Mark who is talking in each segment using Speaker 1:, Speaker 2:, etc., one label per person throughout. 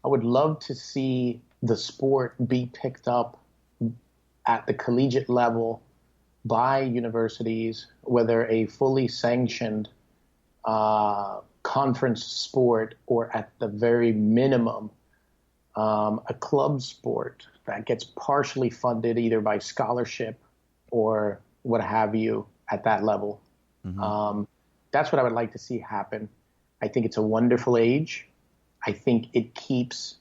Speaker 1: I would love to see the sport be picked up at the collegiate level by universities, whether a fully sanctioned conference sport or at the very minimum a club sport that gets partially funded either by scholarship or what have you at that level. That's what I would like to see happen. I think it's a wonderful age. I think it keeps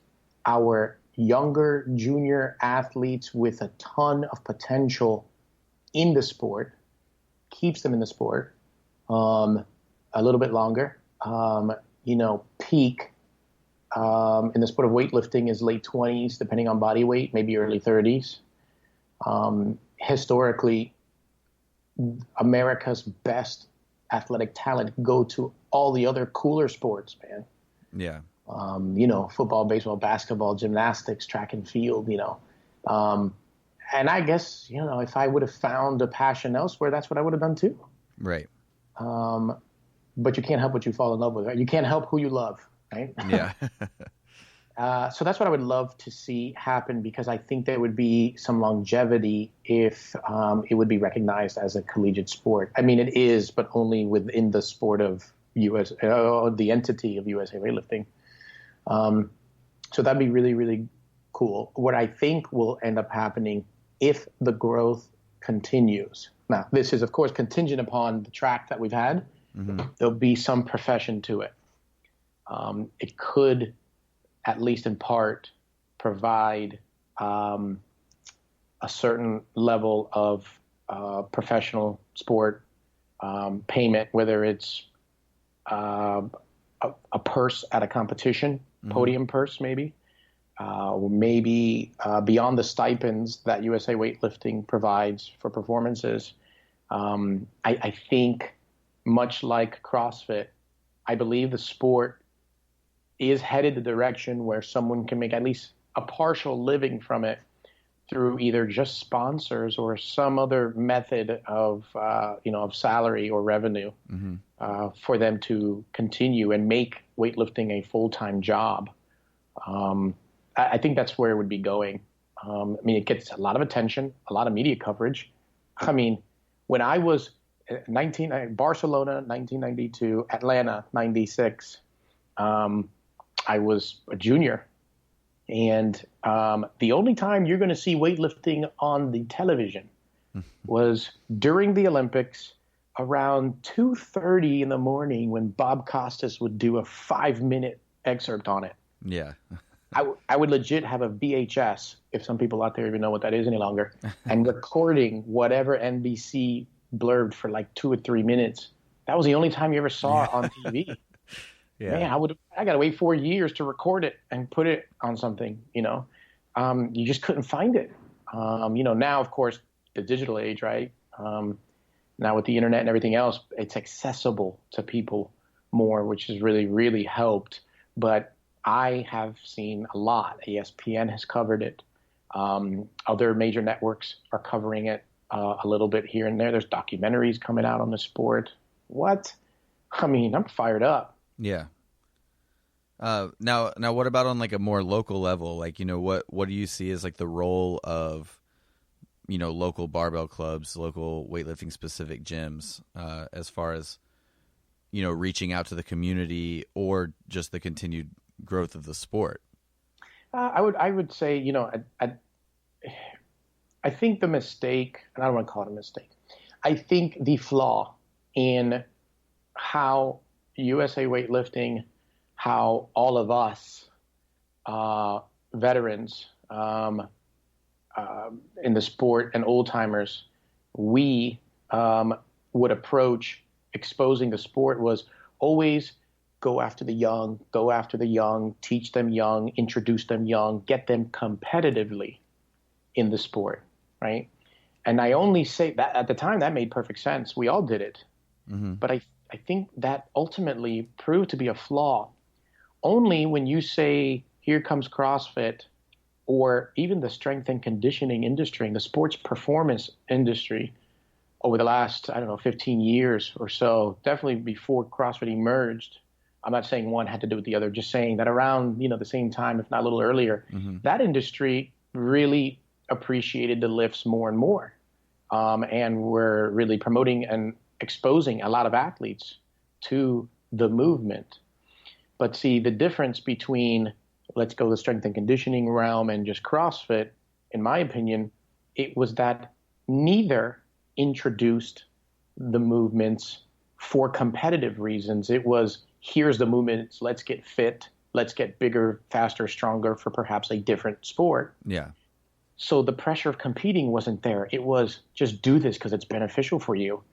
Speaker 1: our younger junior athletes with a ton of potential in the sport, keeps them in the sport a little bit longer. Peak in the sport of weightlifting is late 20s, depending on body weight, maybe early 30s. Historically, America's best athletic talent go to all the other cooler sports, man.
Speaker 2: Yeah.
Speaker 1: Football, baseball, basketball, gymnastics, track and field, and I guess, if I would have found a passion elsewhere, that's what I would have done too.
Speaker 2: Right.
Speaker 1: But you can't help what you fall in love with, right? You can't help who you love, right?
Speaker 2: Yeah.
Speaker 1: So that's what I would love to see happen, because I think there would be some longevity if it would be recognized as a collegiate sport. I mean, it is, but only within the sport of the entity of USA Weightlifting. So that'd be really, really cool. What I think will end up happening if the growth continues. Now, this is, of course, contingent upon the track that we've had. There'll be some profession to it. It could, at least in part, provide a certain level of professional sport payment, whether it's a purse at a competition, podium purse maybe, or maybe beyond the stipends that USA Weightlifting provides for performances. I think, much like CrossFit, I believe the sport is headed the direction where someone can make at least a partial living from it through either just sponsors or some other method of salary or revenue for them to continue and make weightlifting a full-time job. I think that's where it would be going. It gets a lot of attention, a lot of media coverage. When I was Barcelona, 1992, Atlanta, 96, I was a junior. And the only time you're going to see weightlifting on the television was during the Olympics around 2:30 in the morning, when Bob Costas would do a 5-minute excerpt on it.
Speaker 2: Yeah.
Speaker 1: I would legit have a VHS, if some people out there even know what that is any longer, and recording whatever NBC blurbed for like 2 or 3 minutes. That was the only time you ever saw it on TV.
Speaker 2: Yeah.
Speaker 1: Man, I got to wait 4 years to record it and put it on something, You just couldn't find it. Now, of course, the digital age, right? Now with the internet and everything else, it's accessible to people more, which has really, really helped. But I have seen a lot. ESPN has covered it. Other major networks are covering it a little bit here and there. There's documentaries coming out on the sport. What? I'm fired up.
Speaker 2: Yeah. Now what about on like a more local level? Like, what do you see as like the role of, local barbell clubs, local weightlifting specific gyms, as far as, reaching out to the community or just the continued growth of the sport?
Speaker 1: I would say, I think the mistake, and I don't want to call it a mistake, I think the flaw in how USA Weightlifting, how all of us veterans in the sport and old timers, we would approach exposing the sport was always go after the young, teach them young, introduce them young, get them competitively in the sport, right? And I only say that at the time that made perfect sense. We all did it. But I think that ultimately proved to be a flaw. Only when you say, here comes CrossFit, or even the strength and conditioning industry, the sports performance industry over the last, 15 years or so, definitely before CrossFit emerged, I'm not saying one had to do with the other, just saying that around, the same time, if not a little earlier, that industry really appreciated the lifts more and more. And we're really promoting and exposing a lot of athletes to the movement. But see, the difference between, let's go the strength and conditioning realm and just CrossFit, in my opinion, it was that neither introduced the movements for competitive reasons. It was, here's the movements, let's get fit, let's get bigger, faster, stronger for perhaps a different sport.
Speaker 2: Yeah.
Speaker 1: So the pressure of competing wasn't there. It was just do this because it's beneficial for you.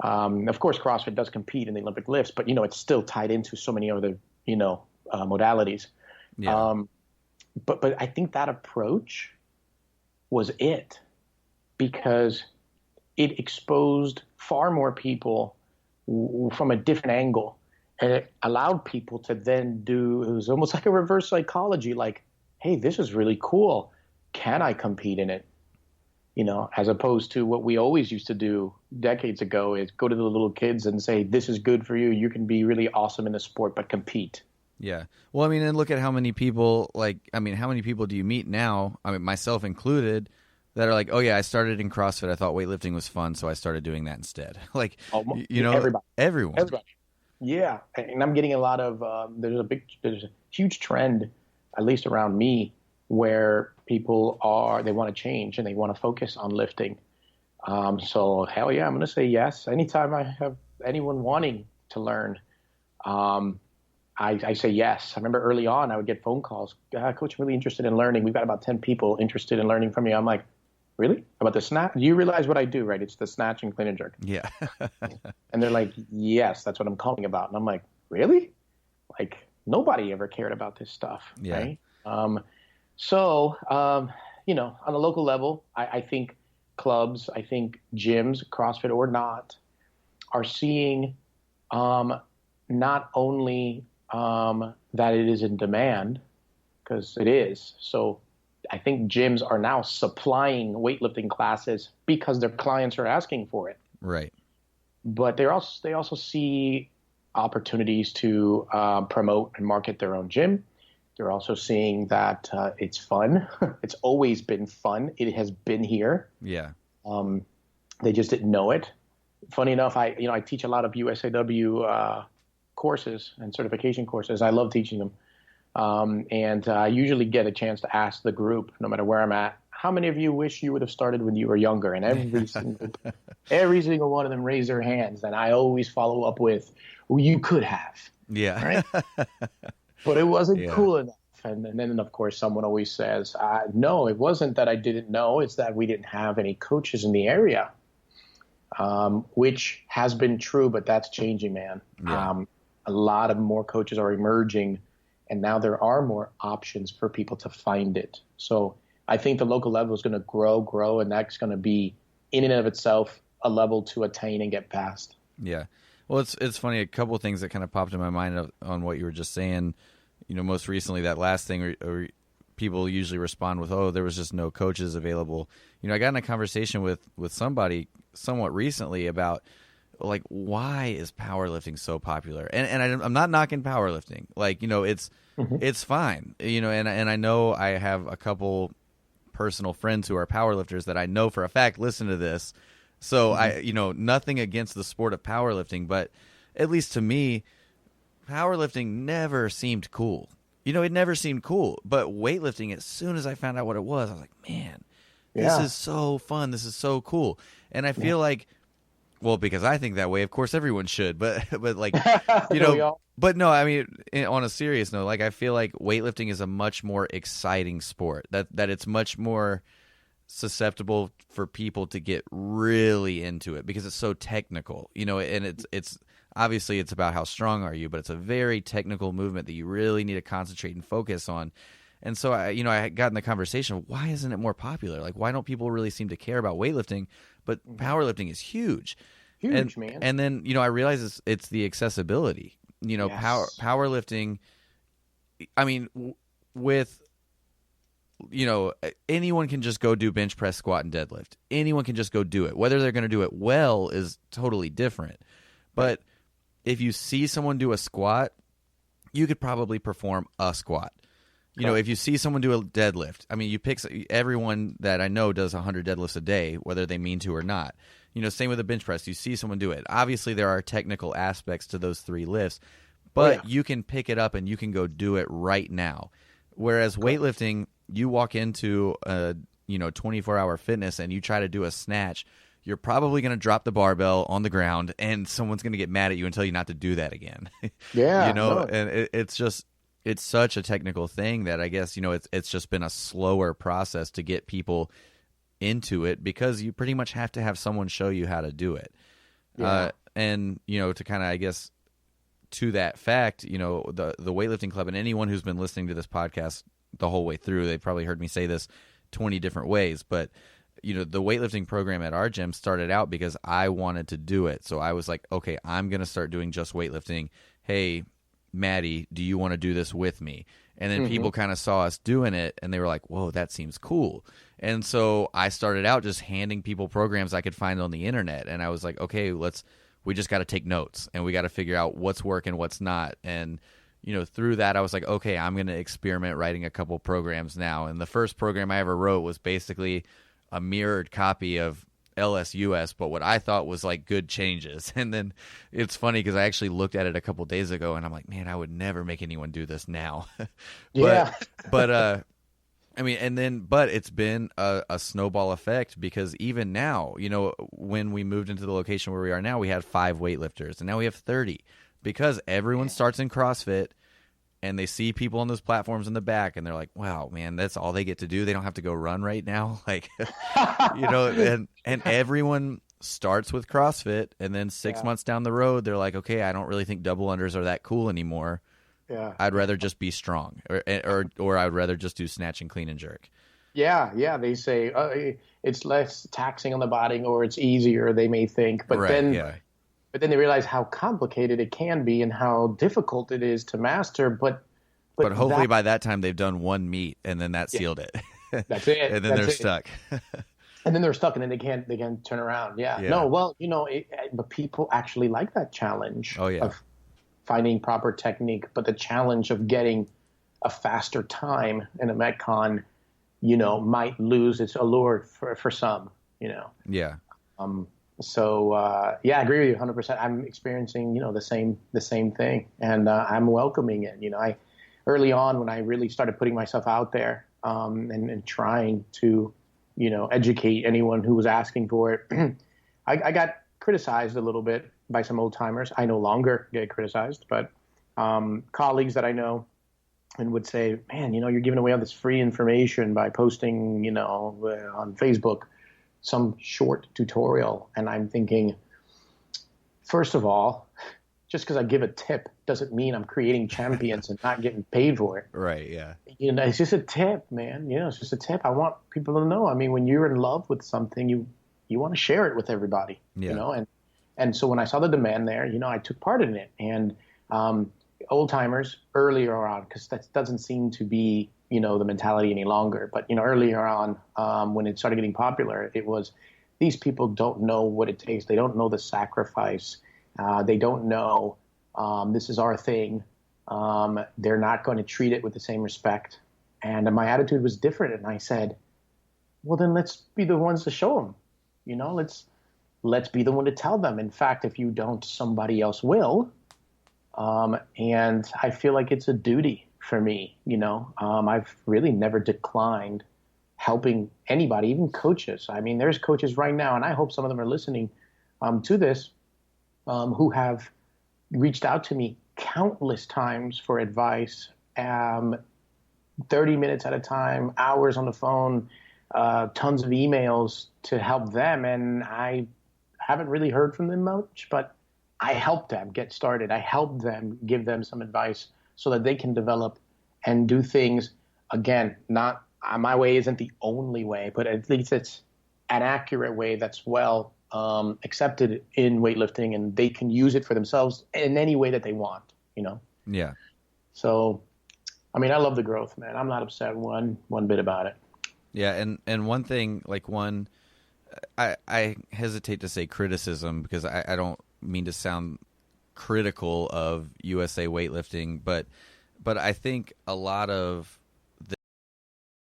Speaker 1: Of course, CrossFit does compete in the Olympic lifts, but, it's still tied into so many other, modalities.
Speaker 2: Yeah.
Speaker 1: But I think that approach was it, because it exposed far more people from a different angle. And it allowed people to then it was almost like a reverse psychology, like, hey, this is really cool. Can I compete in it? As opposed to what we always used to do decades ago is go to the little kids and say, this is good for you. You can be really awesome in the sport, but compete.
Speaker 2: Yeah. Well, and look at how many people, how many people do you meet now, myself included, that are like, oh yeah, I started in CrossFit. I thought weightlifting was fun, so I started doing that instead. Everyone.
Speaker 1: Yeah. And I'm getting a lot of, there's a huge trend, at least around me, where people they want to change and they want to focus on lifting. So hell yeah, I'm going to say yes. Anytime I have anyone wanting to learn, I say yes. I remember early on, I would get phone calls. Coach, I'm really interested in learning. We've got about 10 people interested in learning from you. I'm like, really? About the snatch? You realize what I do, right? It's the snatch and clean and jerk.
Speaker 2: Yeah.
Speaker 1: And they're like, yes, that's what I'm calling about. And I'm like, really? Like, nobody ever cared about this stuff,
Speaker 2: yeah.
Speaker 1: Right? So, on a local level, I think clubs, I think gyms, CrossFit or not, are seeing not only that it is in demand, because it is. So I think gyms are now supplying weightlifting classes because their clients are asking for it.
Speaker 2: Right.
Speaker 1: But they also see opportunities to promote and market their own gym. They're also seeing that it's fun. It's always been fun. It has been here.
Speaker 2: Yeah.
Speaker 1: They just didn't know it. Funny enough, I teach a lot of USAW courses and certification courses. I love teaching them. And I usually get a chance to ask the group, no matter where I'm at, how many of you wish you would have started when you were younger? And every single one of them raise their hands. And I always follow up with, well, you could have.
Speaker 2: Yeah.
Speaker 1: Right? But it wasn't cool enough. And then, of course, someone always says, no, it wasn't that I didn't know. It's that we didn't have any coaches in the area, which has been true, but that's changing, man.
Speaker 2: Yeah.
Speaker 1: A lot of more coaches are emerging, and now there are more options for people to find it. So I think the local level is going to grow, and that's going to be, in and of itself, a level to attain and get past.
Speaker 2: Yeah. Well, it's funny. A couple of things that kind of popped in my mind on what you were just saying. Most recently, that last thing, or people usually respond with, "Oh, there was just no coaches available." I got in a conversation with somebody somewhat recently about, like, why is powerlifting so popular? And I'm not knocking powerlifting. It's fine. And I know I have a couple personal friends who are powerlifters that I know for a fact listen to this. So I nothing against the sport of powerlifting, but at least to me, powerlifting never seemed cool. It never seemed cool. But weightlifting, as soon as I found out what it was, I was like, man, this is so fun. This is so cool. And I feel like, well, because I think that way, of course, everyone should. But like, but no, on a serious note, like, I feel like weightlifting is a much more exciting sport. That it's much more susceptible for people to get really into it because it's so technical, and it's obviously it's about how strong are you, but it's a very technical movement that you really need to concentrate and focus on. And so I got in the conversation, why isn't it more popular? Like, why don't people really seem to care about weightlifting? But powerlifting is huge.
Speaker 1: Huge, man.
Speaker 2: And then, I realize it's the accessibility,
Speaker 1: Yes.
Speaker 2: Powerlifting. With, anyone can just go do bench press, squat, and deadlift. Anyone can just go do it. Whether they're going to do it well is totally different. But if you see someone do a squat you could probably perform a squat. You know, if you see someone do a deadlift, I mean, everyone that I know does 100 deadlifts a day, whether they mean to or not. You know, same with the bench press. You see someone do it. Obviously, there are technical aspects to those 3 lifts, but you can pick it up and you can go do it right now. Whereas weightlifting, you walk into a 24-hour fitness and you try to do a snatch, you're probably going to drop the barbell on the ground and someone's going to get mad at you and tell you not to do that again.
Speaker 1: Yeah.
Speaker 2: And it's such a technical thing that I guess, it's just been a slower process to get people into it because you pretty much have to have someone show you how to do it.
Speaker 1: Yeah.
Speaker 2: And, to kind of, I guess, to that fact, the weightlifting club, and anyone who's been listening to this podcast the whole way through, they probably heard me say this 20 different ways, but the weightlifting program at our gym started out because I wanted to do it. So I was like, okay, I'm going to start doing just weightlifting. Hey, Maddie, do you want to do this with me? And then people kind of saw us doing it and they were like, whoa, that seems cool. And so I started out just handing people programs I could find on the internet. And I was like, okay, we just got to take notes and we got to figure out what's working, what's not. And, through that, I was like, okay, I'm going to experiment writing a couple programs now. And the first program I ever wrote was basically a mirrored copy of LSUS, but what I thought was like good changes. And then it's funny because I actually looked at it a couple days ago and I'm like, man, I would never make anyone do this now. But it's been a snowball effect because even now, when we moved into the location where we are now, we had 5 weightlifters and now we have 30 because everyone starts in CrossFit and they see people on those platforms in the back and they're like, wow, man, that's all they get to do. They don't have to go run right now. Like, and everyone starts with CrossFit and then 6 months down the road, they're like, okay, I don't really think double unders are that cool anymore. Yeah. I'd rather just be strong or I'd rather just do snatch and clean and jerk.
Speaker 1: Yeah. They say it's less taxing on the body or it's easier, they may think. But then they realize how complicated it can be and how difficult it is to master. But
Speaker 2: hopefully by that time they've done one meet and then that sealed it.
Speaker 1: That's it.
Speaker 2: And then they're stuck.
Speaker 1: And then they're stuck and then they can't turn around. Yeah. No, well, but people actually like that challenge of finding proper technique. But the challenge of getting a faster time in a Metcon, might lose its allure for some,
Speaker 2: Yeah.
Speaker 1: So I agree with you 100%. I'm experiencing, the same thing, and I'm welcoming it. Early on when I really started putting myself out there and trying to, educate anyone who was asking for it, I got criticized a little bit by some old timers. I no longer get criticized, but colleagues that I know and would say, man, you're giving away all this free information by posting, on Facebook some short tutorial. And I'm thinking, first of all, just because I give a tip doesn't mean I'm creating champions and not getting paid for it.
Speaker 2: Right, yeah.
Speaker 1: It's just a tip, man. It's just a tip. I want people to know. I mean, when you're in love with something, you want to share it with everybody, and so when I saw the demand there, I took part in it. And old timers earlier on, because that doesn't seem to be the mentality any longer. But, earlier on, when it started getting popular, it was these people don't know what it takes. They don't know the sacrifice. They don't know this is our thing. They're not going to treat it with the same respect. And my attitude was different. And I said, well, then let's be the ones to show them. Let's be the one to tell them. In fact, if you don't, somebody else will. And I feel like it's a duty for me, I've really never declined helping anybody, even coaches. I mean, there's coaches right now, and I hope some of them are listening to this, who have reached out to me countless times for advice, 30 minutes at a time, hours on the phone, tons of emails to help them. And I haven't really heard from them much, but I helped them get started. I helped them, give them some advice so that they can develop and do things. Again, not my way isn't the only way, but at least it's an accurate way that's well accepted in weightlifting, and they can use it for themselves in any way that they want,
Speaker 2: Yeah.
Speaker 1: So, I mean, I love the growth, man. I'm not upset one bit about it.
Speaker 2: Yeah, and one thing, I hesitate to say criticism because I don't mean to sound critical of USA weightlifting, but I think a lot of